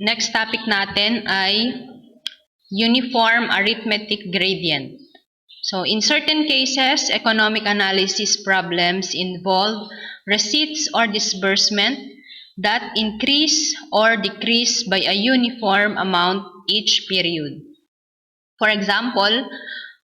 next topic natin ay uniform arithmetic gradient. So, in certain cases, economic analysis problems involve receipts or disbursement that increase or decrease by a uniform amount each period. For example,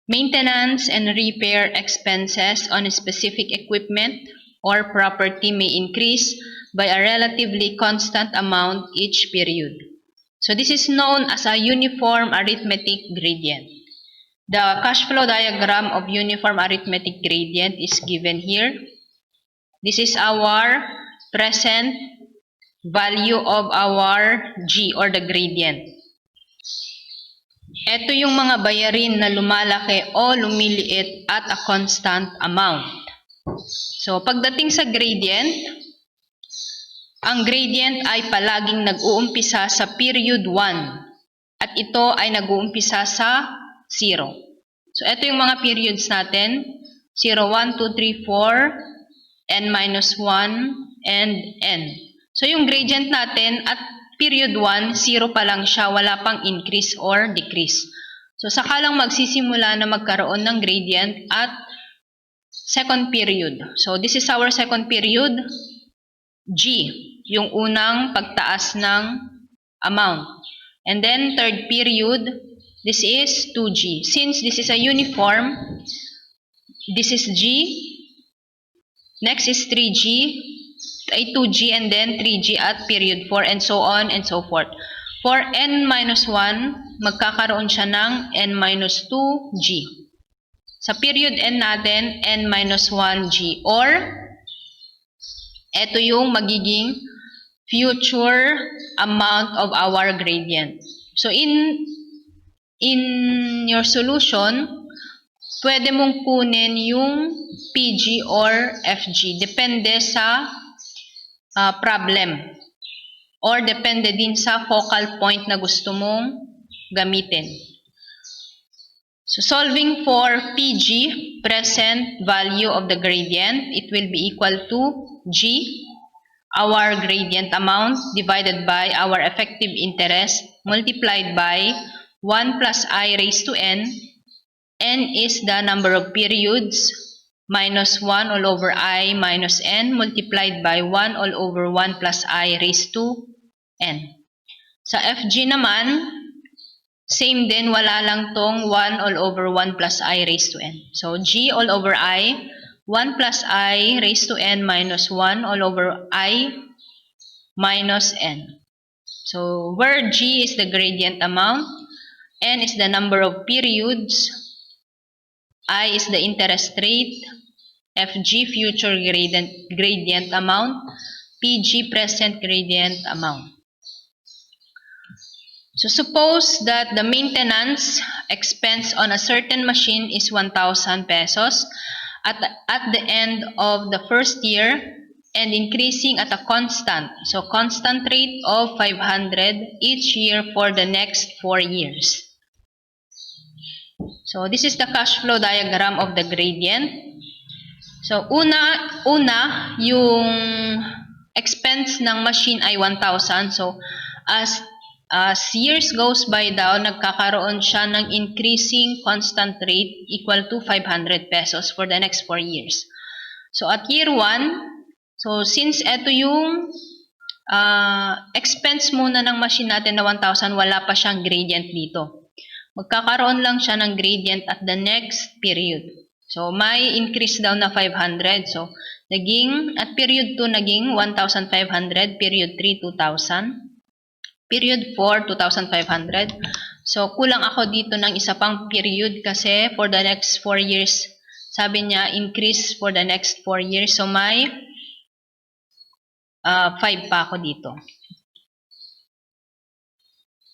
maintenance and repair expenses on a specific equipment or property may increase by a relatively constant amount each period. So this is known as a uniform arithmetic gradient. The cash flow diagram of uniform arithmetic gradient is given here. This is our present value of our G or the gradient. Ito yung mga bayarin na lumalaki o lumiliit at a constant amount. So, pagdating sa gradient, ang gradient ay palaging nag-uumpisa sa period 1 at ito ay nag-uumpisa sa 0. So, ito yung mga periods natin. 0, 1, 2, 3, 4, n-1, and n. So, yung gradient natin at period 1, 0 pa lang siya, wala pang increase or decrease. So, saka lang magsisimula na magkaroon ng gradient at second period. So, this is our second period, G, yung unang pagtaas ng amount. And then, third period, this is 2G. Since this is a uniform, this is G, next is 3G, ay 2G, and then 3G at period 4, and so on and so forth. For n-1, magkakaroon siya ng n-2G. Sa period n natin, n-1G, or ito yung magiging future amount of our gradient. So, in your solution, pwede mong kunin yung PG or FG. Depende sa problem. Or depende din sa focal point na gusto mong gamitin. So, solving for PG, present value of the gradient, it will be equal to G, our gradient amount, divided by our effective interest, multiplied by 1 plus I raised to n. N is the number of periods, minus 1 all over I minus n, multiplied by 1 all over 1 plus I raised to n. Sa FG naman, same din, wala lang tong 1 all over 1 plus I raised to n. So, G all over I, 1 plus I raised to n minus 1 all over I minus n. So, where G is the gradient amount, n is the number of periods, I is the interest rate, FG future gradient amount, PG present gradient amount. So, suppose that the maintenance expense on a certain machine is 1,000 pesos at the end of the first year and increasing at a constant, so constant rate of 500 each year for the next 4 years. So, this is the cash flow diagram of the gradient. So, una yung expense ng machine ay 1,000. So, as years goes by daw, nagkakaroon siya ng increasing constant rate equal to 500 pesos for the next 4 years. So, at year 1, so since ito yung expense muna ng machine natin na 1,000, wala pa siyang gradient dito. Magkakaroon lang siya ng gradient at the next period. So, may increase daw na 500. So, at period 2, naging 1,500, period 3, 2,000. Period 4, 2,500. So, kulang ako dito ng isa pang period kasi for the next 4 years, sabi niya, increase for the next 4 years. So, may 5 pa ako dito.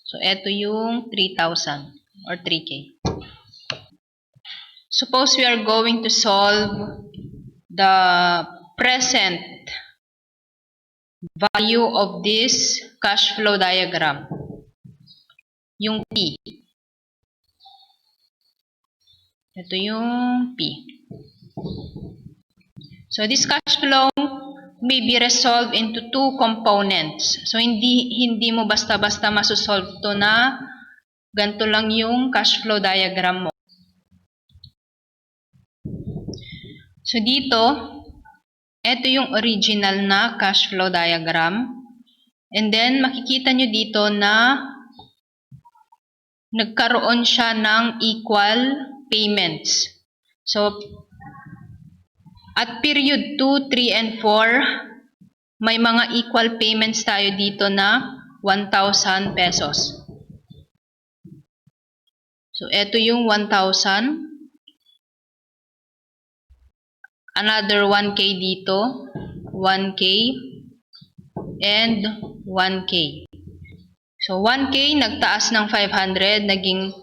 So, eto yung 3,000 or 3K. Suppose we are going to solve the present value of this cash flow diagram, yung P. Ito yung P. So, this cash flow may be resolved into two components. So, hindi mo basta-basta masosolve to na ganito lang yung cash flow diagram mo. So, dito, ito yung original na cash flow diagram. And then, makikita nyo dito na nagkaroon siya ng equal payments. So, at period 2, 3, and 4, may mga equal payments tayo dito na 1,000 pesos. So, ito yung 1,000. Another 1K dito. 1K. And 1K. So, 1K nagtaas ng 500, naging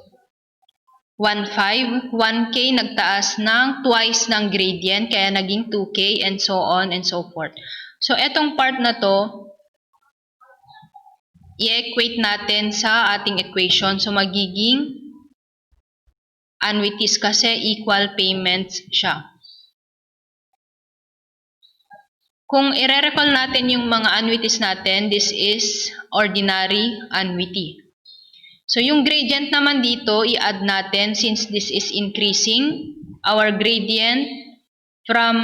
1,500. 1K nagtaas ng twice ng gradient, kaya naging 2K, and so on and so forth. So, etong part na to, i-equate natin sa ating equation. So, magiging annuities kasi equal payments siya. Kung i-recall natin yung mga annuities natin, this is ordinary annuity. So, yung gradient naman dito, i-add natin since this is increasing. Our gradient from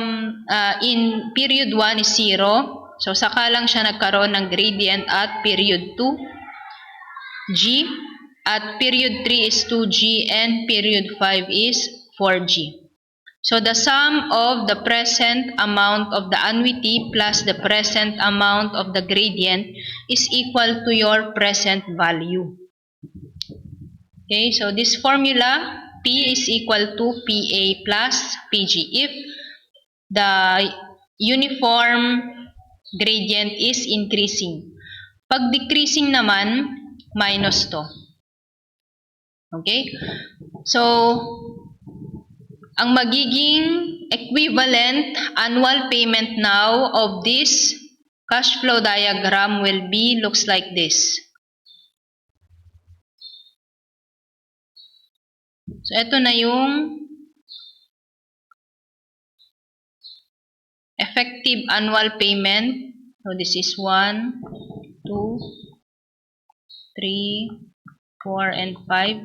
in period 1 is 0. So, saka lang siya nagkaroon ng gradient at period 2, G. At period 3 is 2G and period 5 is 4G. So, the sum of the present amount of the annuity plus the present amount of the gradient is equal to your present value. Okay, so this formula, P is equal to PA plus PG if the uniform gradient is increasing. Pag decreasing naman, minus to. Okay, so ang magiging equivalent annual payment now of this cash flow diagram will be, looks like this. So, ito na yung effective annual payment. So, this is 1, 2, 3, 4, and 5.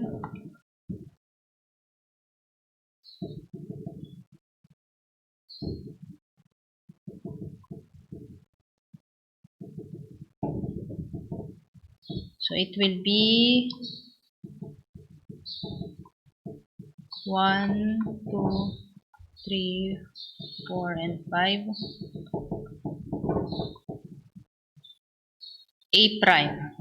So, it will be 1, 2, 3, 4, and 5. A prime.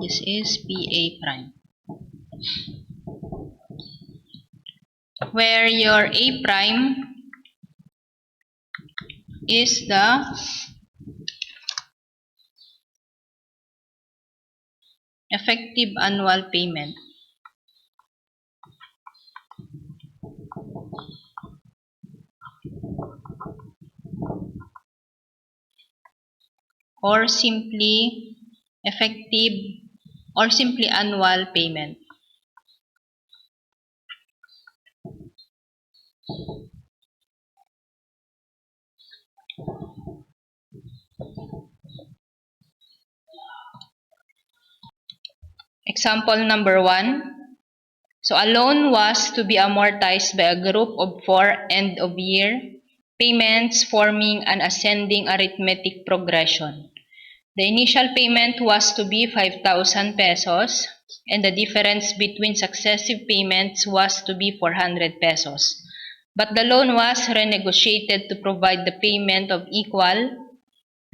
This is PA prime. Where your A prime is the effective annual payment. Or simply effective or simply annual payment. Example number 1. So, a loan was to be amortized by a group of 4 end-of-year payments forming an ascending arithmetic progression. The initial payment was to be 5,000 pesos and the difference between successive payments was to be 400 pesos. But the loan was renegotiated to provide the payment of equal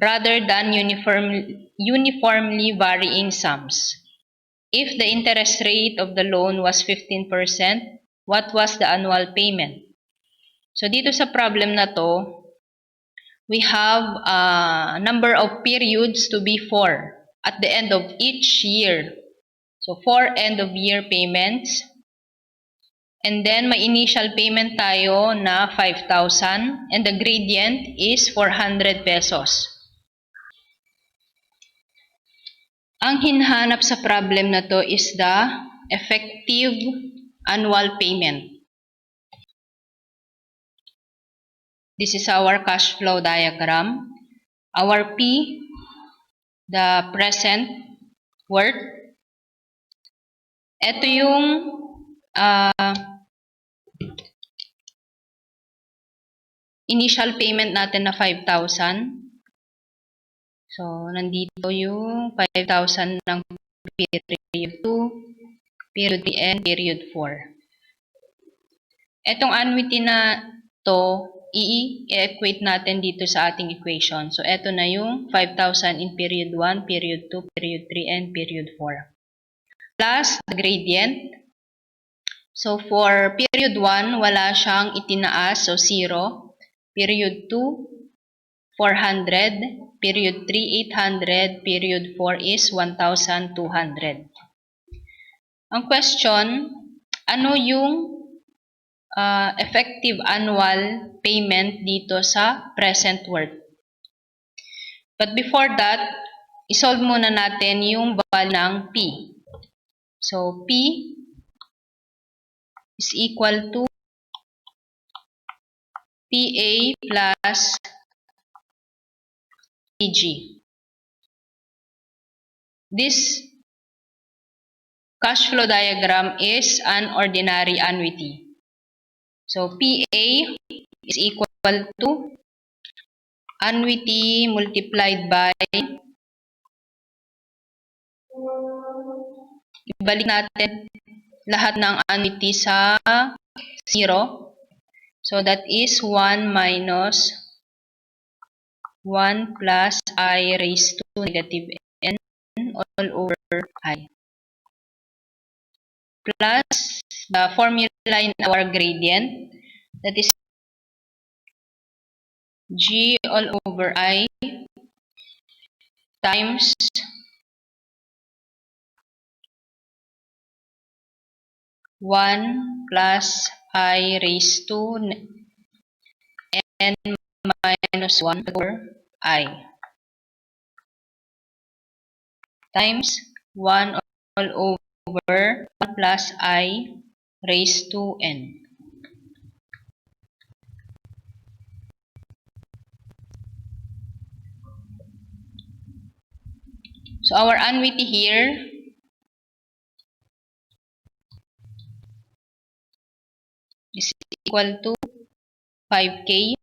rather than uniformly varying sums. If the interest rate of the loan was 15%, what was the annual payment? So, dito sa problem na to, we have a number of periods to be 4 at the end of each year. So, 4 end-of-year payments. And then, may initial payment tayo na 5,000 and the gradient is 400 pesos. Ang hinahanap sa problem na to is the effective annual payment. This is our cash flow diagram. Our P, the present worth. Ito yung initial payment natin na 5,000. So, nandito yung 5,000 ng period 2, period 3, and period 4. Etong annuity na to, i-equate natin dito sa ating equation. So, eto na yung 5,000 in period 1, period 2, period 3, and period 4. Plus the gradient. So, for period 1, wala siyang itinaas, so 0. Period 2, 400. Period 3, 800. Period 4 is 1,200. Ang question, ano yung effective annual payment dito sa present worth? But before that, isolve muna natin yung value ng P. So, P is equal to PA plus PG. This cash flow diagram is an ordinary annuity. So, PA is equal to annuity multiplied by, ibalik natin lahat ng annuity sa 0. So, that is 1 minus 1 plus I raised to negative n all over I. Plus the formula in our gradient, that is G all over I times 1 plus I raised to n minus 1 over I times 1 all over 1 plus I raised to n. So our annuity here is equal to 5K.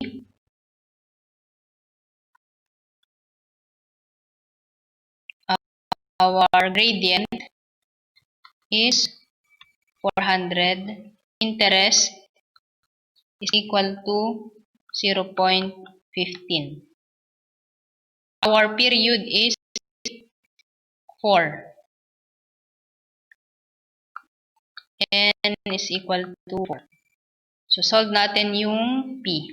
Our gradient is 400. Interest is equal to 0.15. Our period is 4. N is equal to 4. So, solve natin yung P.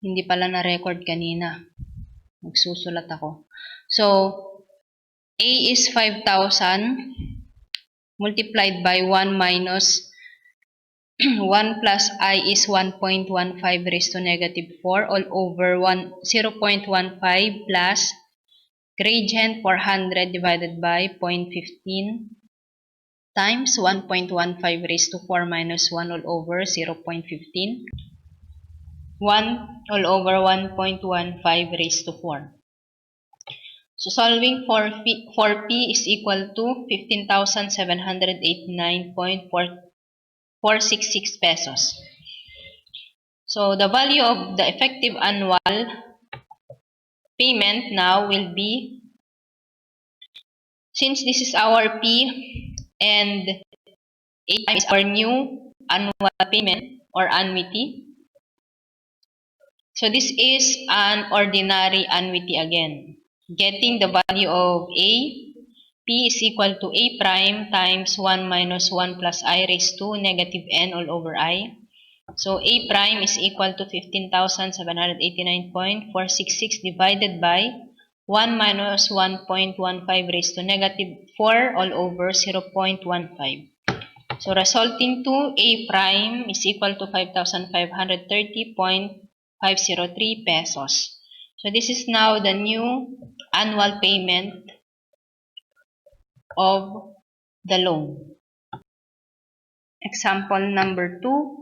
Hindi pala na-record kanina. Magsusulat ako. So, A is 5,000 multiplied by 1 minus 1 plus I is 1.15 raised to negative 4 all over 0.15 plus gradient 400 divided by 0.15 times 1.15 raised to 4 minus 1 all over 0.15. 1 all over 1.15 raised to 4. So solving for P is equal to 15,789.466 pesos. So the value of the effective annual payment now will be, since this is our P and 8 is our new annual payment or annuity, so this is an ordinary annuity again. Getting the value of A, P is equal to A prime times 1 minus 1 plus I raised to negative n all over I. So A prime is equal to 15,789.466 divided by 1 minus 1.15 raised to negative 4 all over 0.15. So resulting to A prime is equal to 5,530.466 503 pesos. So this is now the new annual payment of the loan. Example number 2.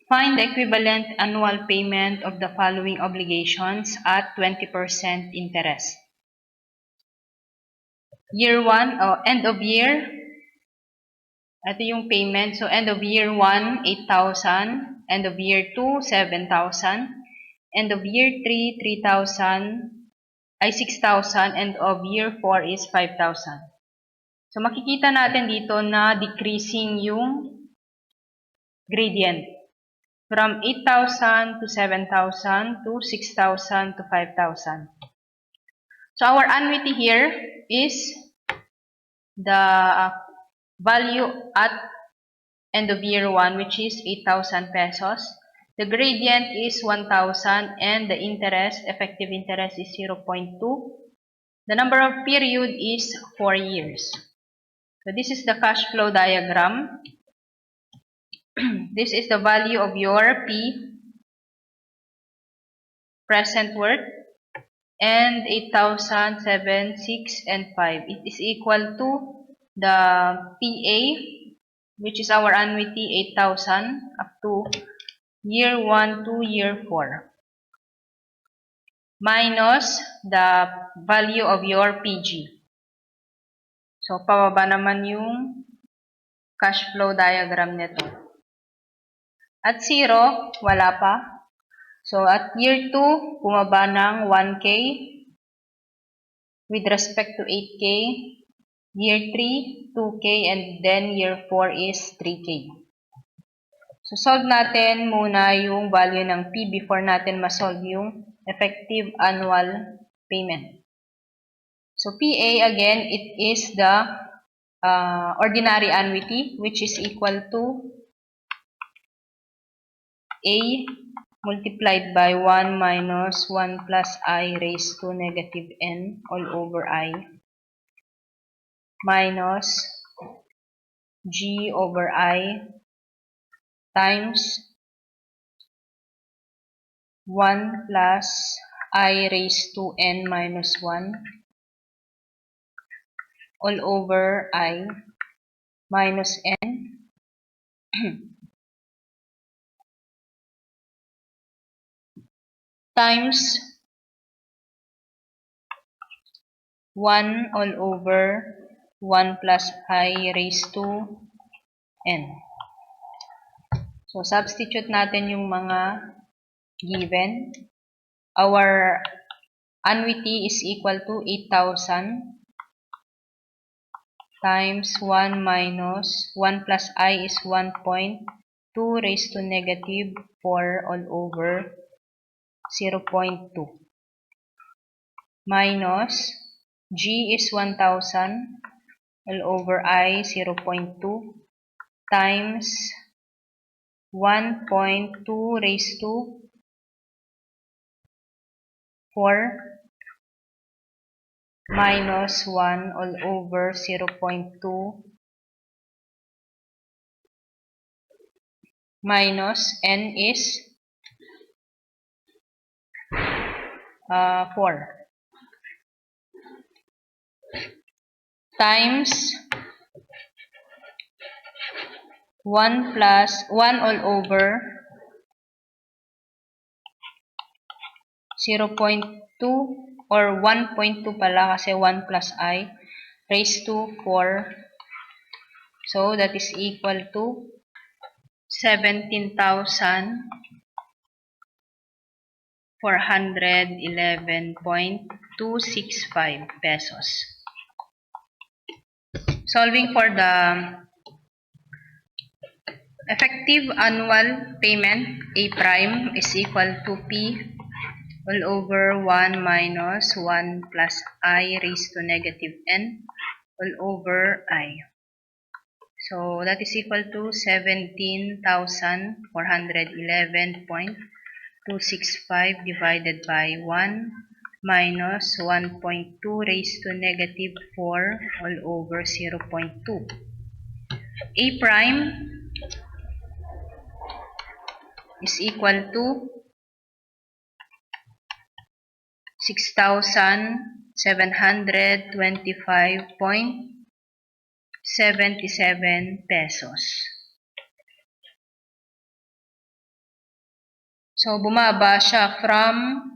Find the equivalent annual payment of the following obligations at 20% interest. Year 1, end of year, ito yung payment. So, end of year 1, 8,000. End of year 2, 7,000. End of year 3, 6,000. End of year 4 is 5,000. So, makikita natin dito na decreasing yung gradient. From 8,000 to 7,000 to 6,000 to 5,000. So, our annuity here is the value at end of year 1, which is 8,000 pesos. The gradient is 1,000 and the interest, effective interest is 0.2. The number of period is 4 years. So this is the cash flow diagram. This is the value of your P, present worth, and 8,000, 7, 6, and 5. It is equal to the PA, which is our annuity, 8,000 up to year 1 to year 4, minus the value of your PG. So, pababa naman yung cash flow diagram nito. At 0, wala pa. So, at year 2, bumaba ng 1K with respect to 8K. Year 3, 2K, and then year 4 is 3K. So, solve natin muna yung value ng P before natin ma-solve yung effective annual payment. So, PA, again, it is the ordinary annuity, which is equal to A multiplied by 1 minus 1 plus I raised to negative N all over I minus G over I times 1 plus I raised to N minus 1 all over I minus N times 1 all over 1 plus I raised to N. So, substitute natin yung mga given. Our annuity is equal to 8,000 times 1 minus 1 plus I is 1.2 raised to negative 4 all over 0.2 minus G is 1,000 all over I 0.2 times 1.2 raised to 4 minus 1 all over 0.2 minus N is 4 times 1 plus 1 all over 0.2 or 1.2 pala kasi 1 plus I raised to 4. So, that is equal to 17,411.265 pesos. Solving for the effective annual payment, A prime is equal to P all over 1 minus 1 plus I raised to negative N all over I. So, that is equal to 17,411.265 divided by 1 minus 1.2 raised to negative 4 all over 0.2. A prime is equal to 6,725.77 pesos. So, bumaba siya from